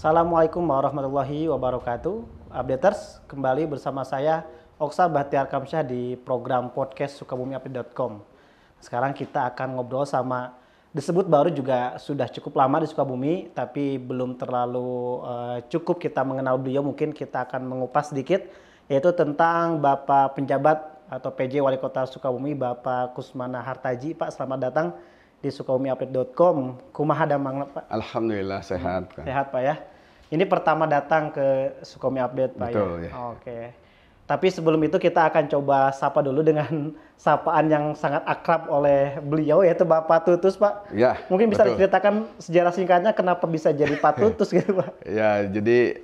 Assalamualaikum warahmatullahi wabarakatuh. Updaters, kembali bersama saya Oksa Bahtiar Kamsyah di program podcast sukabumiupdate.com. Sekarang kita akan ngobrol sama disebut baru juga sudah cukup lama di Sukabumi, tapi belum terlalu cukup kita mengenal beliau. Mungkin kita akan mengupas sedikit, yaitu tentang Bapak Penjabat atau PJ Wali Kota Sukabumi, Bapak Kusmana Hartaji. Pak, selamat datang di sukabumiupdate.com. Kumaha damang, Pak? Alhamdulillah sehat, Kang. Sehat, Pak ya. Ini pertama datang ke Sukabumi Update, Pak. Betul, ya. ya. Oke. Tapi sebelum itu kita akan coba sapa dulu dengan sapaan yang sangat akrab oleh beliau, yaitu Bapak Tutus, Pak. Ya, mungkin bisa betul. diceritakan sejarah singkatnya kenapa bisa jadi Pak Tutus gitu, Pak. Ya, jadi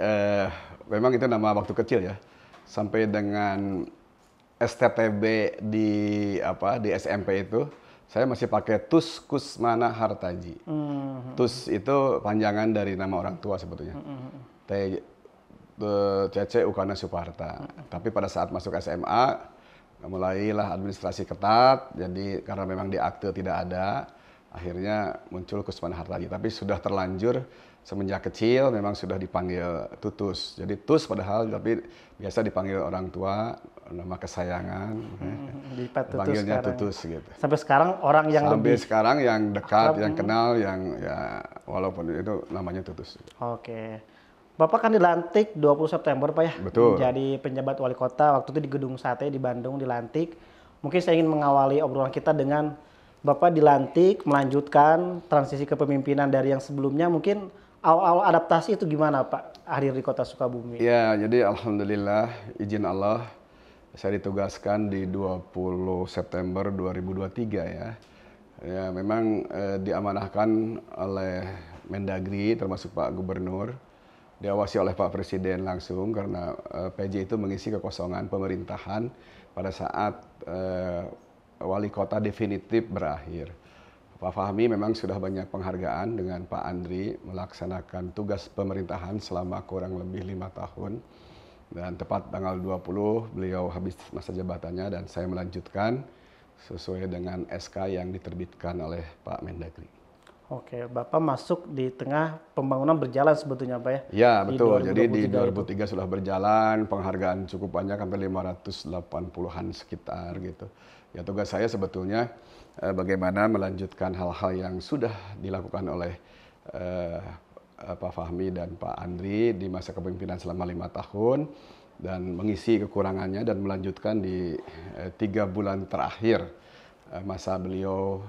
memang itu nama waktu kecil ya. Sampai dengan STTB di SMP itu, saya masih pakai Tus Kusmana Hartaji. Tus itu panjangan dari nama orang tua sebetulnya. Cece Ukana Suparta. Tapi pada saat masuk SMA, mulailah administrasi ketat. Jadi karena memang di akte tidak ada, akhirnya muncul Kusmana Hartaji. Tapi sudah terlanjur semenjak kecil memang sudah dipanggil Tutus. Jadi Tus padahal tapi biasa dipanggil orang tua, nama kesayangan. Panggilnya Tutus gitu. Sampai sekarang orang yang Sampai lebih sekarang yang dekat, yang kenal, yang ya walaupun itu namanya Tutus. Oke. Bapak kan dilantik 20 September, Pak ya? Betul. Menjadi penjabat wali kota, waktu itu di Gedung Sate di Bandung dilantik. Mungkin saya ingin mengawali obrolan kita dengan Bapak dilantik, melanjutkan transisi kepemimpinan dari yang sebelumnya. Mungkin awal-awal adaptasi itu gimana, Pak, hadir di kota Sukabumi? Ya, jadi alhamdulillah izin Allah saya ditugaskan di 20 September 2023 ya. Ya, memang diamanahkan oleh Mendagri termasuk Pak Gubernur. Diawasi oleh Pak Presiden langsung karena PJ itu mengisi kekosongan pemerintahan pada saat wali kota definitif berakhir. Pak Fahmi memang sudah banyak penghargaan dengan Pak Andri melaksanakan tugas pemerintahan selama kurang lebih 5 tahun. Dan tepat tanggal 20 beliau habis masa jabatannya dan saya melanjutkan sesuai dengan SK yang diterbitkan oleh Pak Mendagri. Oke, Bapak masuk di tengah pembangunan berjalan sebetulnya, Pak ya? Ya, betul. Jadi di 2003 sudah berjalan, penghargaan cukup banyak, hampir 580-an sekitar gitu. Ya, tugas saya sebetulnya bagaimana melanjutkan hal-hal yang sudah dilakukan oleh Pak Fahmi dan Pak Andri di masa kepemimpinan selama 5 tahun dan mengisi kekurangannya dan melanjutkan di 3 bulan terakhir masa beliau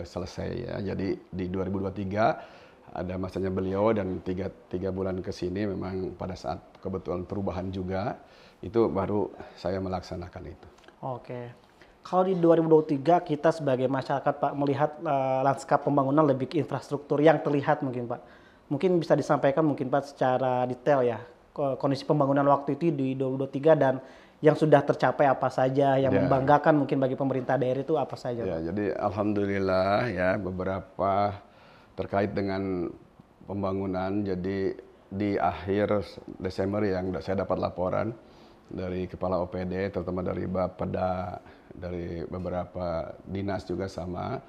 selesai ya. Jadi di 2023 ada masanya beliau dan tiga bulan ke sini memang pada saat kebetulan perubahan juga itu baru saya melaksanakan itu. Oke. Kalau di 2023 kita sebagai masyarakat, Pak, melihat lanskap pembangunan lebih ke infrastruktur yang terlihat mungkin, Pak. Mungkin bisa disampaikan mungkin, Pak, secara detail ya kondisi pembangunan waktu itu di 2023 dan yang sudah tercapai apa saja, yang membanggakan mungkin bagi pemerintah daerah itu apa saja? Ya, jadi alhamdulillah ya beberapa terkait dengan pembangunan. Jadi di akhir Desember yang saya dapat laporan dari Kepala OPD, terutama dari Bapeda, dari beberapa dinas juga sama.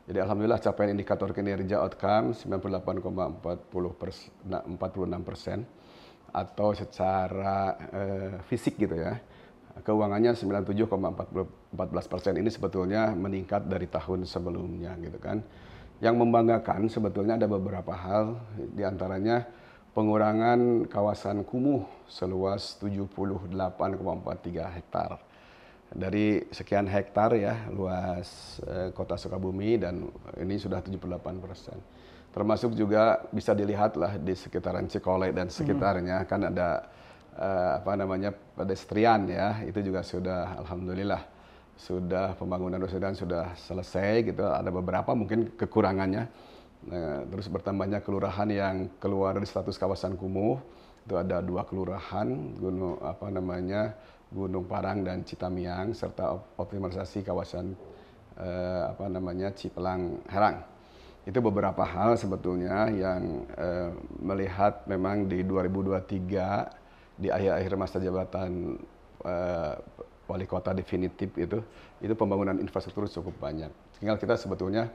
Jadi alhamdulillah capaian indikator kinerja outcome 98,46% atau secara fisik gitu ya. Keuangannya 97,14% ini sebetulnya meningkat dari tahun sebelumnya gitu kan. Yang membanggakan sebetulnya ada beberapa hal, diantaranya pengurangan kawasan kumuh seluas 78,43 hektar. Dari sekian hektar ya luas kota Sukabumi dan ini sudah 78%. Termasuk juga bisa dilihatlah di sekitaran Cikole dan sekitarnya kan ada pedestrian ya, itu juga sudah alhamdulillah sudah pembangunan pedestrian sudah selesai gitu. Ada beberapa mungkin kekurangannya. Terus bertambahnya kelurahan yang keluar dari status kawasan kumuh itu ada 2 kelurahan, Gunung Parang dan Citamiang, serta optimalisasi kawasan Cipelang Herang. Itu beberapa hal sebetulnya yang melihat memang di 2023 di akhir-akhir masa jabatan wali kota definitif itu pembangunan infrastruktur cukup banyak. Tinggal kita sebetulnya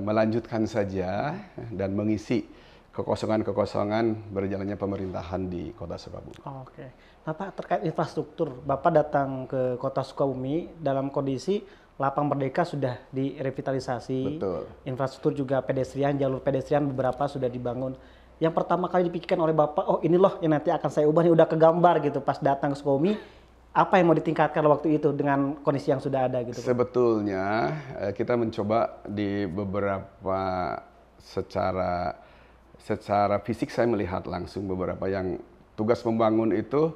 melanjutkan saja dan mengisi kekosongan-kekosongan berjalannya pemerintahan di Kota Sukabumi. Oke. Nah Pak, terkait infrastruktur, Bapak datang ke Kota Sukabumi dalam kondisi Lapang Merdeka sudah direvitalisasi, Betul. infrastruktur juga pedestrian, jalur pedestrian beberapa sudah dibangun. Yang pertama kali dipikirkan oleh Bapak, oh ini loh yang nanti akan saya ubah, nih udah kegambar gitu pas datang ke Sukabumi, apa yang mau ditingkatkan waktu itu dengan kondisi yang sudah ada gitu? Sebetulnya kita mencoba di beberapa secara fisik saya melihat langsung beberapa yang tugas membangun itu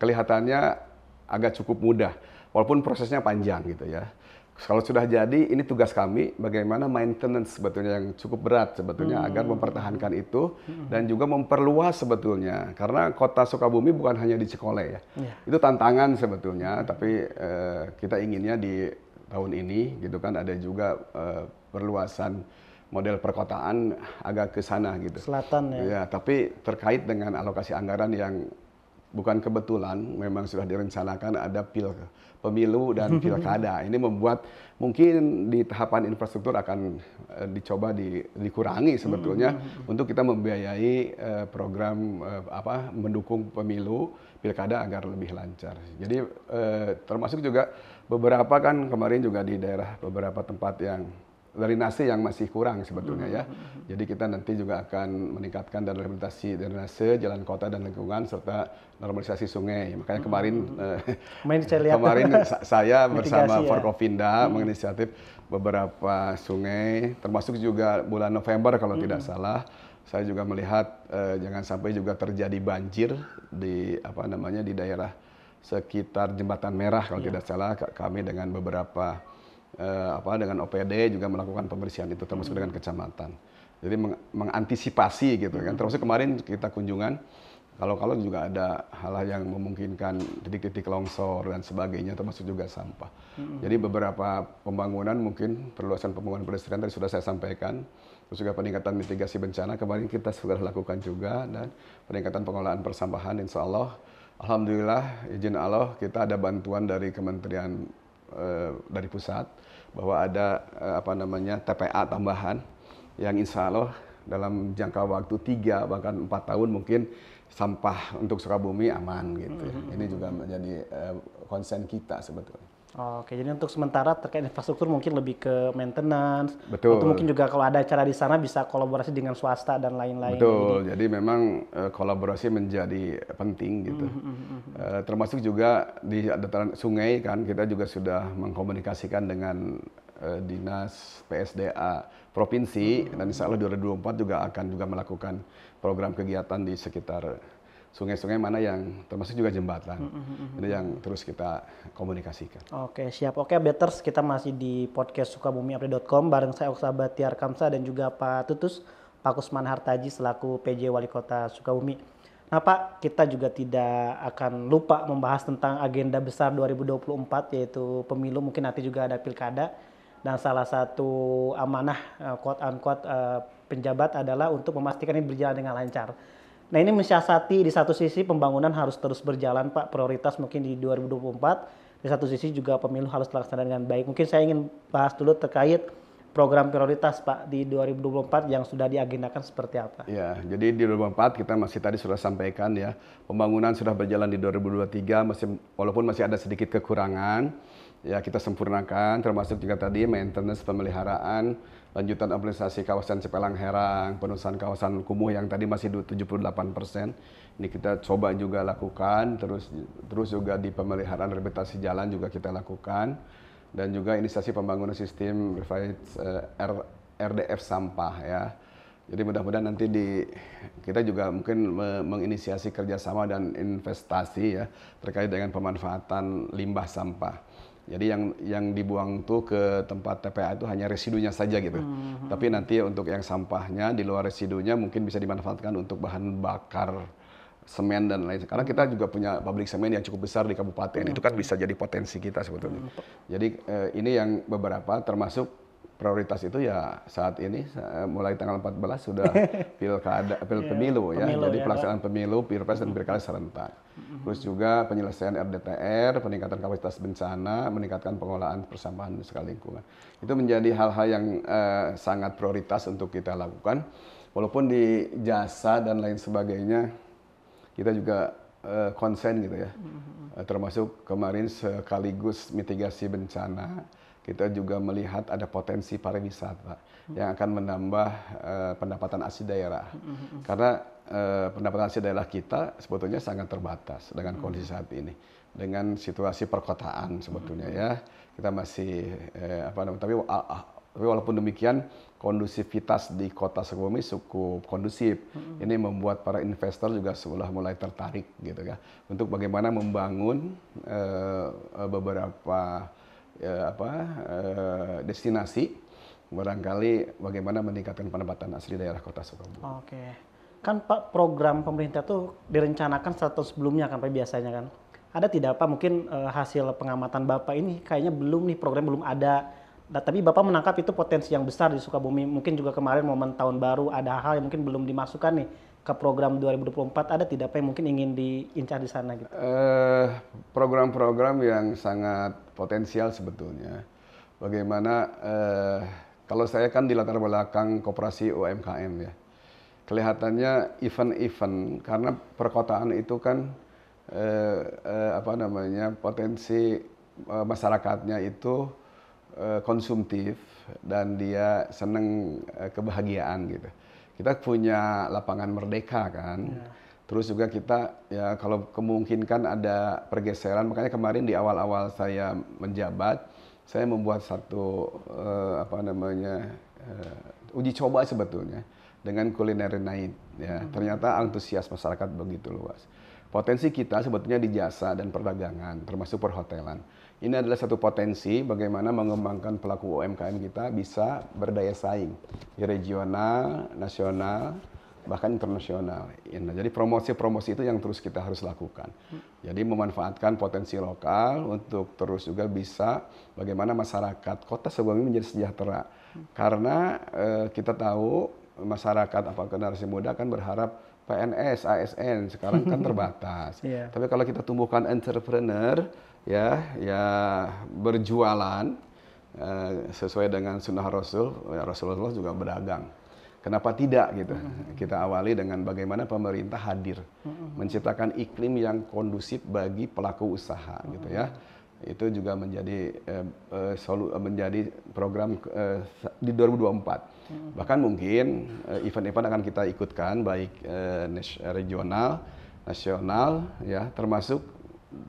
kelihatannya agak cukup mudah, walaupun prosesnya panjang gitu ya. Kalau sudah jadi, ini tugas kami bagaimana maintenance sebetulnya yang cukup berat sebetulnya agar mempertahankan itu dan juga memperluas sebetulnya. Karena Kota Sukabumi bukan hanya di Cikole ya. Itu tantangan sebetulnya, tapi kita inginnya di tahun ini gitu kan ada juga perluasan model perkotaan agak ke sana gitu. Selatan ya. Ya, tapi terkait dengan alokasi anggaran yang bukan kebetulan, memang sudah direncanakan ada pemilu dan pilkada. Ini membuat mungkin di tahapan infrastruktur akan dicoba dikurangi sebetulnya untuk kita membiayai program mendukung pemilu pilkada agar lebih lancar. Jadi termasuk juga beberapa kan kemarin juga di daerah beberapa tempat yang drainase yang masih kurang sebetulnya ya. Jadi kita nanti juga akan meningkatkan dan rehabilitasi drainase, jalan kota dan lingkungan serta normalisasi sungai. Makanya kemarin saya bersama Forkopimda menginisiatif beberapa sungai, termasuk juga bulan November kalau tidak salah. Saya juga melihat jangan sampai juga terjadi banjir di di daerah sekitar Jembatan Merah kalau tidak salah. Kami dengan beberapa dengan OPD juga melakukan pembersihan itu termasuk dengan kecamatan. Jadi mengantisipasi gitu kan. Termasuk kemarin kita kunjungan kalau juga ada hal yang memungkinkan titik-titik longsor dan sebagainya termasuk juga sampah. Jadi beberapa pembangunan mungkin perluasan pembangunan pedestrian tadi sudah saya sampaikan. Terus juga peningkatan mitigasi bencana kemarin kita sudah lakukan juga dan peningkatan pengelolaan persampahan insya Allah. Alhamdulillah izin Allah kita ada bantuan dari Kementerian dari pusat bahwa ada TPA tambahan yang insya Allah dalam jangka waktu 3 bahkan 4 tahun mungkin sampah untuk Sukabumi aman gitu. Ini juga menjadi konsen kita sebetulnya. Oke, jadi untuk sementara terkait infrastruktur mungkin lebih ke maintenance. Betul. Atau mungkin juga kalau ada acara di sana bisa kolaborasi dengan swasta dan lain-lain. Betul, jadi memang kolaborasi menjadi penting gitu. Termasuk juga di dataran sungai kan kita juga sudah mengkomunikasikan dengan Dinas PSDA Provinsi dan insya Allah 2024 juga akan melakukan program kegiatan di sekitar sungai-sungai mana yang termasuk juga jembatan. Ini yang terus kita komunikasikan. Oke, siap. Oke, Updaters, kita masih di podcast sukabumiupdate.com bareng saya Oksa Bahtiar Kamsa dan juga Pak Tutus, Pak Kusman Hartaji selaku PJ Wali Kota Sukabumi. Nah Pak, kita juga tidak akan lupa membahas tentang agenda besar 2024 yaitu pemilu, mungkin nanti juga ada pilkada. Dan salah satu amanah quote-unquote penjabat adalah untuk memastikan ini berjalan dengan lancar. Nah ini mensiasati di satu sisi pembangunan harus terus berjalan Pak, prioritas mungkin di 2024. Di satu sisi juga pemilu harus terlaksana dengan baik. Mungkin saya ingin bahas dulu terkait program prioritas Pak di 2024 yang sudah diagendakan seperti apa? Ya, jadi di 2024 kita tadi sudah sampaikan ya, pembangunan sudah berjalan di 2023 walaupun masih ada sedikit kekurangan. Ya kita sempurnakan termasuk juga tadi maintenance pemeliharaan, lanjutan optimalisasi kawasan Cipelang Herang, penurunan kawasan kumuh yang tadi masih 78%. Ini kita coba juga lakukan, terus juga di pemeliharaan rehabilitasi jalan juga kita lakukan. Dan juga inisiasi pembangunan sistem RDF sampah ya. Jadi mudah-mudahan nanti kita juga mungkin menginisiasi kerjasama dan investasi ya terkait dengan pemanfaatan limbah sampah. Jadi yang dibuang tuh ke tempat TPA itu hanya residunya saja gitu. Tapi nanti untuk yang sampahnya di luar residunya mungkin bisa dimanfaatkan untuk bahan bakar semen dan lain. Karena kita juga punya pabrik semen yang cukup besar di kabupaten. Itu kan bisa jadi potensi kita sebetulnya. Jadi ini yang beberapa termasuk prioritas itu ya saat ini mulai tanggal 14 sudah pemilu ya. Jadi ya, pelaksanaan pemilu, pilpres dan pilkada serentak. Terus juga penyelesaian RDTR, peningkatan kapasitas bencana, meningkatkan pengelolaan persampahan di skala lingkungan. Itu menjadi hal-hal yang sangat prioritas untuk kita lakukan. Walaupun di jasa dan lain sebagainya kita juga konsen gitu ya. Termasuk kemarin sekaligus mitigasi bencana, kita juga melihat ada potensi pariwisata yang akan menambah pendapatan asli daerah. Karena pendapatan asli daerah kita sebetulnya sangat terbatas dengan kondisi saat ini. Dengan situasi perkotaan sebetulnya ya. Kita masih tapi walaupun demikian kondusivitas di kota Sukabumi cukup kondusif. Ini membuat para investor juga sudah mulai tertarik gitu ya untuk bagaimana membangun beberapa destinasi, barangkali bagaimana meningkatkan pendapatan asli daerah kota Sukabumi. Oke, kan Pak, program pemerintah tuh direncanakan 1 tahun sebelumnya kan Pak biasanya kan. Ada tidak Pak mungkin hasil pengamatan Bapak ini kayaknya belum nih, program belum ada. Tapi Bapak menangkap itu potensi yang besar di Sukabumi. Mungkin juga kemarin momen tahun baru ada hal yang mungkin belum dimasukkan nih ke program 2024. Ada tidak Pak yang mungkin ingin diincar di sana gitu? Program-program yang sangat potensial sebetulnya. Bagaimana kalau saya kan di latar belakang koperasi UMKM ya. Kelihatannya event-event karena perkotaan itu kan potensi masyarakatnya itu konsumtif dan dia seneng kebahagiaan gitu. Kita punya lapangan merdeka kan, terus juga kita ya kalau kemungkinan ada pergeseran, makanya kemarin di awal-awal saya menjabat, saya membuat satu uji coba sebetulnya dengan Culinary Night. Ya, ternyata antusias masyarakat begitu luas. Potensi kita sebetulnya di jasa dan perdagangan, termasuk perhotelan. Ini adalah satu potensi bagaimana mengembangkan pelaku UMKM kita bisa berdaya saing di regional, nasional, bahkan internasional. Nah, jadi promosi-promosi itu yang terus kita harus lakukan. Jadi memanfaatkan potensi lokal untuk terus juga bisa bagaimana masyarakat kota Sukabumi menjadi sejahtera. Karena kita tahu masyarakat generasi muda kan berharap PNS, ASN sekarang kan terbatas. Tapi kalau kita tumbuhkan entrepreneur, ya berjualan sesuai dengan sunnah Rasul, Rasulullah juga berdagang. Kenapa tidak gitu? Kita awali dengan bagaimana pemerintah hadir, menciptakan iklim yang kondusif bagi pelaku usaha, gitu ya. Itu juga menjadi program di 2024. Bahkan mungkin event-event akan kita ikutkan baik regional, nasional, ya termasuk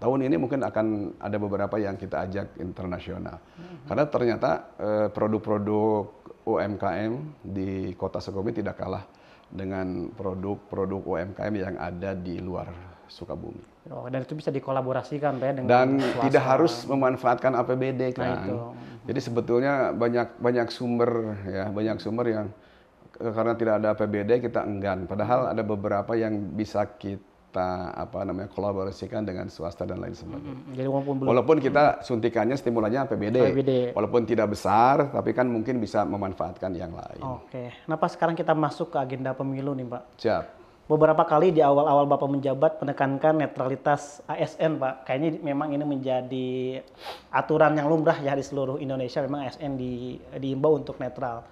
tahun ini mungkin akan ada beberapa yang kita ajak internasional. Karena ternyata produk-produk UMKM di Kota Sukabumi tidak kalah dengan produk-produk UMKM yang ada di luar Sukabumi. Oh, dan itu bisa dikolaborasikan Pak dengan dan swasta. Tidak harus memanfaatkan APBD kan. Nah, itu. Jadi sebetulnya banyak sumber yang karena tidak ada APBD kita enggan. Padahal ada beberapa yang bisa kita kolaborasikan dengan swasta dan lain sebagainya. Jadi walaupun kita suntikannya stimulannya APBD. Walaupun tidak besar, tapi kan mungkin bisa memanfaatkan yang lain. Oke. Nah, Pak, sekarang kita masuk ke agenda pemilu nih, Pak. Siap. Beberapa kali di awal-awal Bapak menjabat menekankan netralitas ASN, Pak. Kayaknya memang ini menjadi aturan yang lumrah ya di seluruh Indonesia. Memang ASN diimbau untuk netral.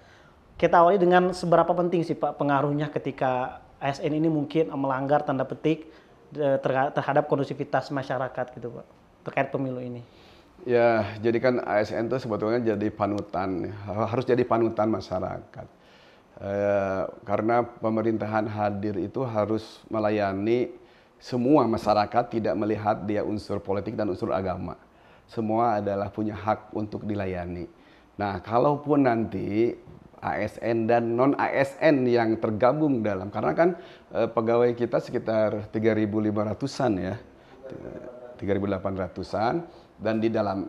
Kita awali dengan seberapa penting sih Pak pengaruhnya ketika ASN ini mungkin melanggar tanda petik terhadap kondusivitas masyarakat gitu Pak, terkait pemilu ini. Ya, jadi kan ASN itu sebetulnya jadi panutan, harus jadi panutan masyarakat. Karena pemerintahan hadir itu harus melayani semua masyarakat, tidak melihat dia unsur politik dan unsur agama. Semua adalah punya hak untuk dilayani. Nah, kalaupun nanti ASN dan non-ASN yang tergabung dalam, karena kan pegawai kita sekitar 3.500-an ya, 3.800-an, dan di dalam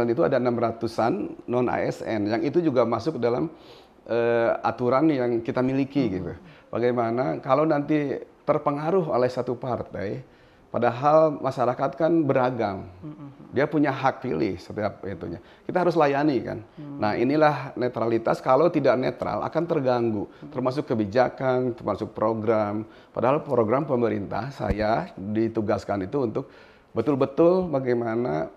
itu ada 600-an non-ASN, yang itu juga masuk dalam aturan yang kita miliki gitu. Bagaimana kalau nanti terpengaruh oleh satu partai Padahal masyarakat kan beragam. Dia punya hak pilih setiap itunya. Kita harus layani kan. Nah, inilah netralitas. Kalau tidak netral akan terganggu. Termasuk kebijakan, termasuk program. Padahal program pemerintah saya ditugaskan itu untuk betul-betul bagaimana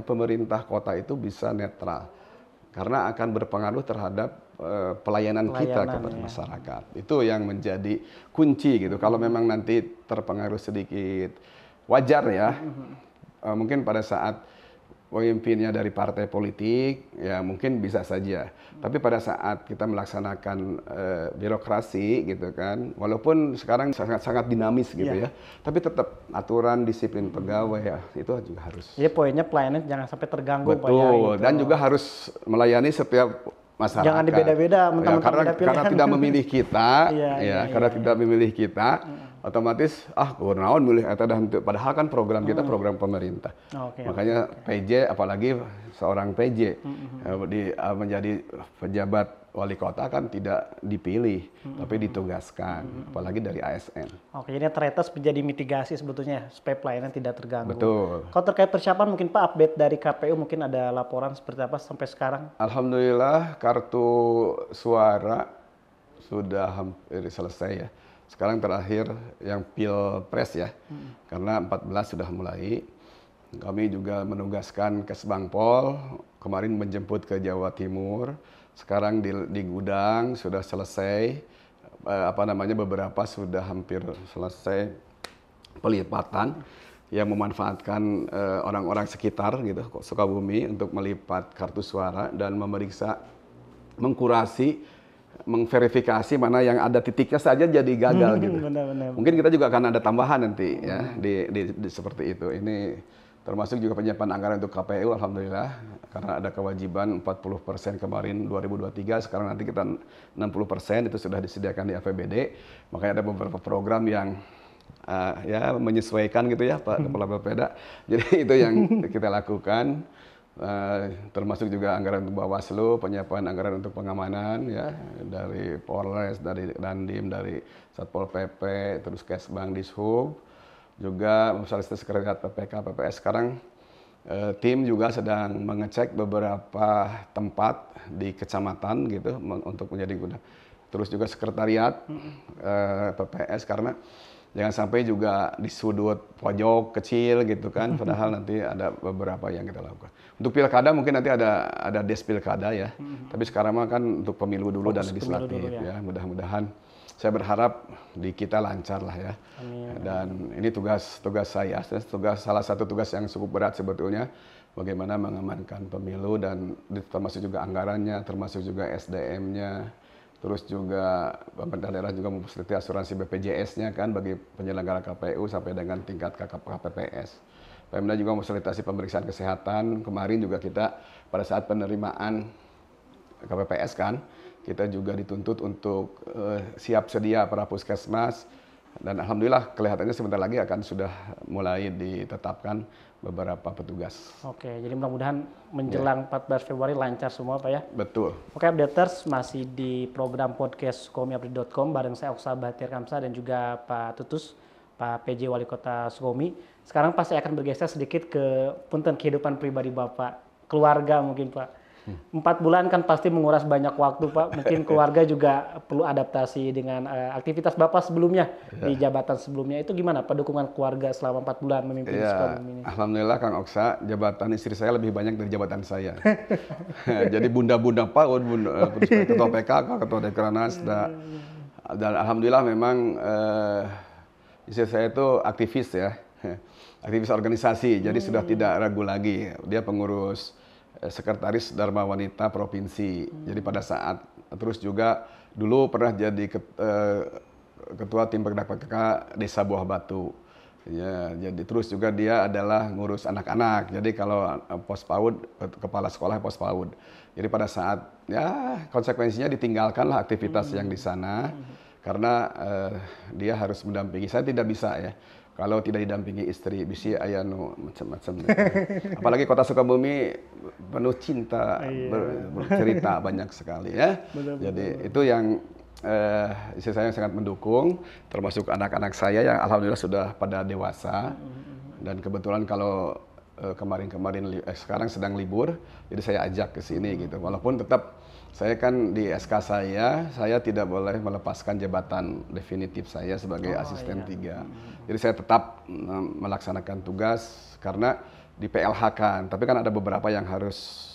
pemerintah kota itu bisa netral. Karena akan berpengaruh terhadap pelayanan kita kepada masyarakat. Itu yang menjadi kunci gitu. Kalau memang nanti terpengaruh sedikit, wajar ya. Mungkin pada saat pemimpinnya dari partai politik, ya mungkin bisa saja. Tapi pada saat kita melaksanakan birokrasi gitu kan, walaupun sekarang sangat dinamis gitu ya, tapi tetap aturan disiplin pegawai ya itu juga harus. Jadi poinnya pelayanan jangan sampai terganggu. Betul, dan juga harus melayani setiap masyarakat. Jangan dibeda-beda, karena tidak memilih kita, karena tidak memilih kita. Otomatis kunaon milih eta dah henteu, padahal kan program kita program pemerintah. Makanya PJ, apalagi seorang PJ menjadi pejabat wali kota kan tidak dipilih tapi ditugaskan, apalagi dari ASN. Jadi netralitas menjadi mitigasi sebetulnya supaya pelayanan tidak terganggu. Betul. Kalau terkait persiapan mungkin Pak update dari KPU mungkin ada laporan seperti apa sampai sekarang? Alhamdulillah kartu suara sudah hampir selesai ya. Sekarang terakhir yang Pilpres ya, karena 14 sudah mulai. Kami juga menugaskan Kesbangpol, kemarin menjemput ke Jawa Timur. Sekarang di gudang sudah selesai, beberapa sudah hampir selesai pelipatan yang memanfaatkan orang-orang sekitar gitu, Sukabumi untuk melipat kartu suara dan memeriksa, mengkurasi, mengverifikasi mana yang ada titiknya saja jadi gagal gitu. Benar. Mungkin kita juga akan ada tambahan nanti ya di seperti itu. Ini termasuk juga penyiapan anggaran untuk KPU, alhamdulillah, karena ada kewajiban 40% kemarin 2023, sekarang nanti kita 60% itu sudah disediakan di APBD. Makanya ada beberapa program yang menyesuaikan gitu ya Pak Kepala Bapeda. Jadi itu yang kita lakukan. Termasuk juga anggaran untuk Bawaslu, penyiapan anggaran untuk pengamanan ya dari Polres, dari Dandim, dari Satpol PP, terus Kesbang, Dishub, juga Fasilitas Sekretariat PPK, PPS. Sekarang tim juga sedang mengecek beberapa tempat di kecamatan gitu untuk menjadi gudang. Terus juga sekretariat PPS karena jangan sampai juga di sudut pojok kecil gitu kan, padahal nanti ada beberapa yang kita lakukan. Untuk pilkada mungkin nanti ada des pilkada ya, tapi sekarang mah kan untuk pemilu dulu dan legislatif ya. Mudah-mudahan saya berharap di kita lancar lah ya. Amin. Dan ini tugas saya, salah satu tugas yang cukup berat sebetulnya, bagaimana mengamankan pemilu dan termasuk juga anggarannya, termasuk juga SDM-nya. Terus juga pemerintah daerah juga memfasilitasi asuransi BPJS-nya kan bagi penyelenggara KPU sampai dengan tingkat KPPS. Pemda juga memfasilitasi pemeriksaan kesehatan. Kemarin juga kita pada saat penerimaan KPPS kan, kita juga dituntut untuk siap sedia para puskesmas. Dan alhamdulillah kelihatannya sebentar lagi akan sudah mulai ditetapkan beberapa petugas. Oke, jadi mudah-mudahan menjelang 14 Februari lancar semua Pak ya? Betul. Oke, updaters masih di program podcast sukomiupdate.com bareng saya Oksa Bahtiar Kamsa dan juga Pak Tutus, Pak PJ Wali Kota Sukomi. Sekarang Pak saya akan bergeser sedikit ke kehidupan pribadi Bapak, keluarga mungkin Pak. 4 bulan kan pasti menguras banyak waktu Pak. Mungkin keluarga juga perlu adaptasi dengan aktivitas Bapak sebelumnya di jabatan sebelumnya. Itu gimana Pak dukungan keluarga selama 4 bulan memimpin Sukabumi ini? Alhamdulillah Kang Oksa, jabatan istri saya lebih banyak dari jabatan saya. Jadi bunda-bunda PAUD, ketua PKK, ketua Dekranas, dan alhamdulillah memang istri saya itu aktivis ya, aktivis organisasi. Jadi sudah tidak ragu lagi. Dia pengurus Sekretaris Dharma Wanita Provinsi. Jadi pada saat terus juga dulu pernah jadi ketua tim bergerak PKK Desa Buah Batu. Ya, jadi terus juga dia adalah ngurus anak-anak. Jadi kalau pos PAUD, kepala sekolah pos PAUD. Jadi pada saat ya konsekuensinya ditinggalkanlah aktivitas yang di sana karena dia harus mendampingi. Saya tidak bisa ya. Kalau tidak didampingi istri, bisi ayano macam-macam. Apalagi kota Sukabumi penuh cinta, bercerita banyak sekali ya. Benar, jadi itu yang istri saya sangat mendukung, termasuk anak-anak saya yang alhamdulillah sudah pada dewasa. Dan kebetulan kalau sekarang sedang libur, jadi saya ajak ke sini gitu. Walaupun tetap saya kan di SK saya tidak boleh melepaskan jabatan definitif saya sebagai asisten 3. Jadi saya tetap melaksanakan tugas karena di PLH kan. Tapi kan ada beberapa yang harus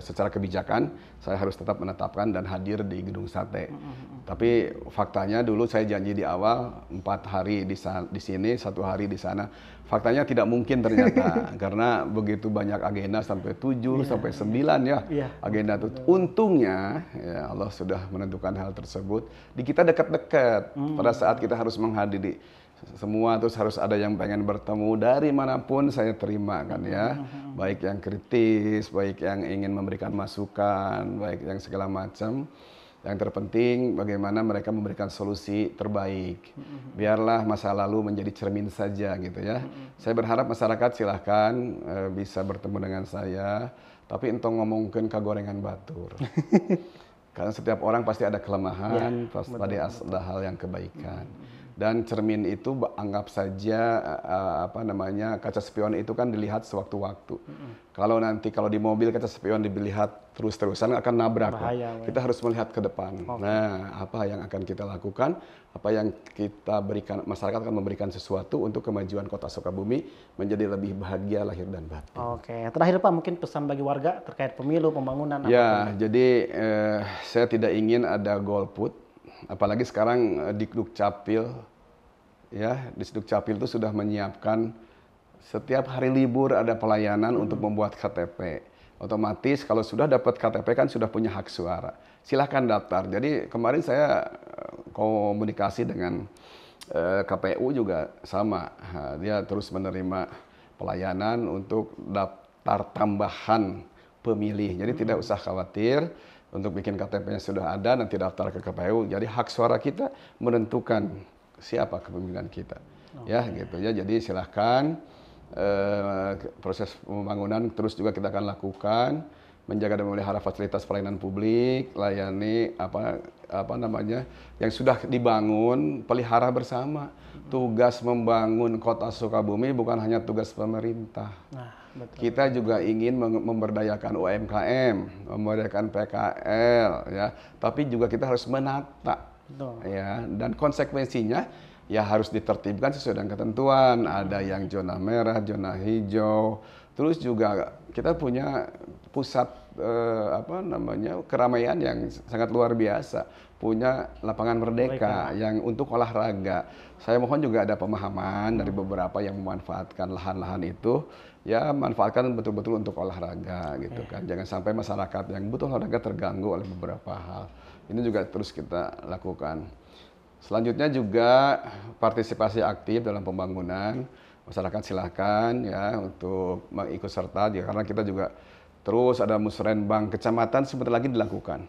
secara kebijakan saya harus tetap menetapkan dan hadir di Gedung Sate. Tapi faktanya dulu saya janji di awal 4 hari di sini, 1 hari di sana. Faktanya tidak mungkin ternyata karena begitu banyak agenda sampai 7 sampai 9 ya agenda itu. Untungnya ya Allah sudah menentukan hal tersebut. Di kita dekat-dekat pada saat kita harus menghadiri semua, terus harus ada yang pengen bertemu dari manapun saya terima kan ya, baik yang kritis, baik yang ingin memberikan masukan, baik yang segala macam. Yang terpenting bagaimana mereka memberikan solusi terbaik. Biarlah masa lalu menjadi cermin saja gitu ya. Saya berharap masyarakat silahkan bisa bertemu dengan saya, tapi entong ngomongin kagorengan batur. Karena setiap orang pasti ada kelemahan, pasti ada hal yang kebaikan. Dan cermin itu anggap saja kaca spion itu kan dilihat sewaktu-waktu. Kalau di mobil kaca spion dilihat terus-terusan akan nabrak. Bahaya, kita harus melihat ke depan. Nah, apa yang akan kita lakukan? Apa yang kita berikan? Masyarakat akan memberikan sesuatu untuk kemajuan Kota Sukabumi menjadi lebih bahagia lahir dan batin. Oke, terakhir Pak, mungkin pesan bagi warga terkait pemilu, pembangunan. Ya, jadi saya tidak ingin ada golput. Apalagi sekarang di Dukcapil, ya di Dukcapil itu sudah menyiapkan setiap hari libur ada pelayanan untuk membuat KTP. Otomatis kalau sudah dapat KTP kan sudah punya hak suara. Silahkan daftar. Jadi kemarin saya komunikasi dengan KPU juga sama. Dia terus menerima pelayanan untuk daftar tambahan pemilih. Jadi tidak usah khawatir. Untuk bikin KTP-nya sudah ada, nanti daftar ke KPU. Jadi hak suara kita menentukan siapa kepemimpinan kita. Ya, gitu ya. Jadi silahkan proses pembangunan terus juga kita akan lakukan, menjaga dan memelihara fasilitas pelayanan publik, layani yang sudah dibangun, pelihara bersama. Tugas membangun Kota Sukabumi bukan hanya tugas pemerintah. Kita juga ingin memberdayakan UMKM, memberdayakan PKL, ya. Tapi juga kita harus menata, ya. Dan konsekuensinya ya harus ditertibkan sesuai dengan ketentuan. Ada yang zona merah, zona hijau. Terus juga kita punya pusat keramaian yang sangat luar biasa. Punya lapangan Merdeka yang untuk olahraga. Saya mohon juga ada pemahaman dari beberapa yang memanfaatkan lahan-lahan itu, ya manfaatkan betul-betul untuk olahraga gitu kan. Jangan sampai masyarakat yang butuh olahraga terganggu oleh beberapa hal. Ini juga terus kita lakukan. Selanjutnya juga partisipasi aktif dalam pembangunan. Masyarakat silahkan ya untuk mengikut serta, karena kita juga terus ada musrenbang kecamatan sebentar lagi dilakukan.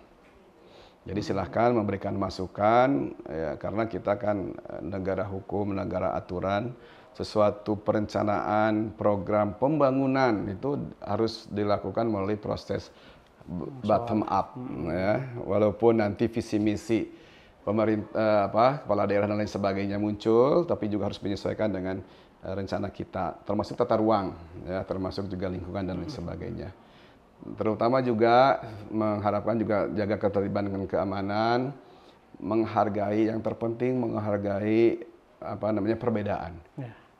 Jadi silahkan memberikan masukan, ya, karena kita kan negara hukum, negara aturan, sesuatu perencanaan, program pembangunan itu harus dilakukan melalui proses bottom up, ya. Walaupun nanti visi misi pemerintah, kepala daerah dan lain sebagainya muncul, tapi juga harus menyesuaikan dengan rencana kita, termasuk tata ruang, ya, termasuk juga lingkungan dan lain sebagainya. Terutama juga mengharapkan juga jaga ketertiban dan keamanan, menghargai yang terpenting, menghargai perbedaan.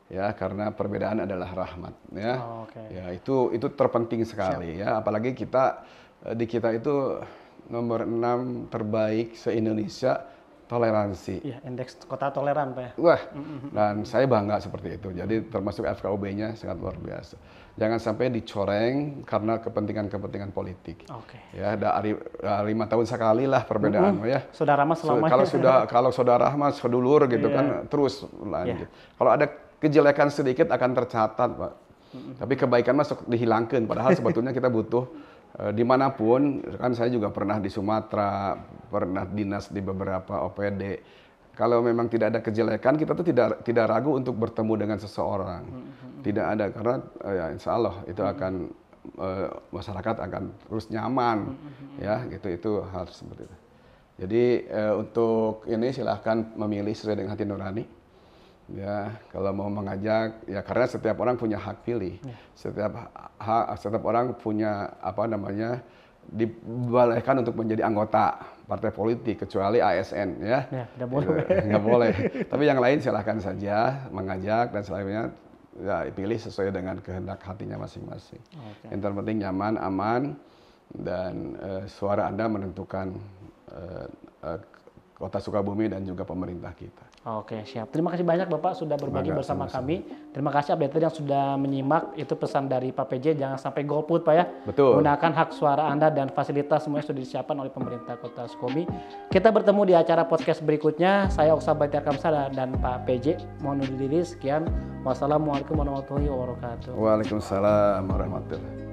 Ya, karena perbedaan adalah rahmat, ya. Ya, itu terpenting sekali. Ya, apalagi di kita itu nomor 6 terbaik se-Indonesia toleransi. Iya, indeks kota toleran, Pak ya. Wah, dan saya bangga seperti itu. Jadi termasuk FKUB-nya sangat luar biasa. Jangan sampai dicoreng karena kepentingan politik. Ya, dari 5 tahun sekali lah perbedaan, ya. Saudara mas selamanya. Kalau saudara mas sedulur gitu kan terus lanjut. Kalau ada kejelekan sedikit akan tercatat, Pak. Tapi kebaikan masuk dihilangkan. Padahal sebetulnya kita butuh dimanapun. Kan saya juga pernah di Sumatera, pernah dinas di beberapa OPD. Kalau memang tidak ada kejelekan, kita tuh tidak ragu untuk bertemu dengan seseorang. Tidak ada, karena ya insya Allah itu akan masyarakat akan terus nyaman, ya gitu. Itu harus seperti itu. Jadi untuk ini silahkan memilih sesuai dengan hati nurani. Ya, kalau mau mengajak, ya karena setiap orang punya hak pilih. Setiap orang punya apa namanya dibolehkan untuk menjadi anggota partai politik kecuali ASN ya. Tidak boleh. Nggak boleh. Tapi yang lain silahkan saja mengajak dan selanjutnya ya pilih sesuai dengan kehendak hatinya masing-masing. Yang terpenting nyaman, aman dan suara Anda menentukan Kota Sukabumi dan juga pemerintah kita. Oke, siap. Terima kasih banyak Bapak sudah berbagi bersama kami. Terima kasih update yang sudah menyimak. Itu pesan dari Pak PJ, jangan sampai golput Pak ya. Betul. Gunakan hak suara Anda dan fasilitas semuanya sudah disiapkan oleh pemerintah Kota Sukabumi. Kita bertemu di acara podcast berikutnya. Saya Oksa Bahtiar Kamsah dan Pak PJ. Mohon undur diri. Sekian. Wassalamualaikum warahmatullahi wabarakatuh. Waalaikumsalam warahmatullahi wabarakatuh.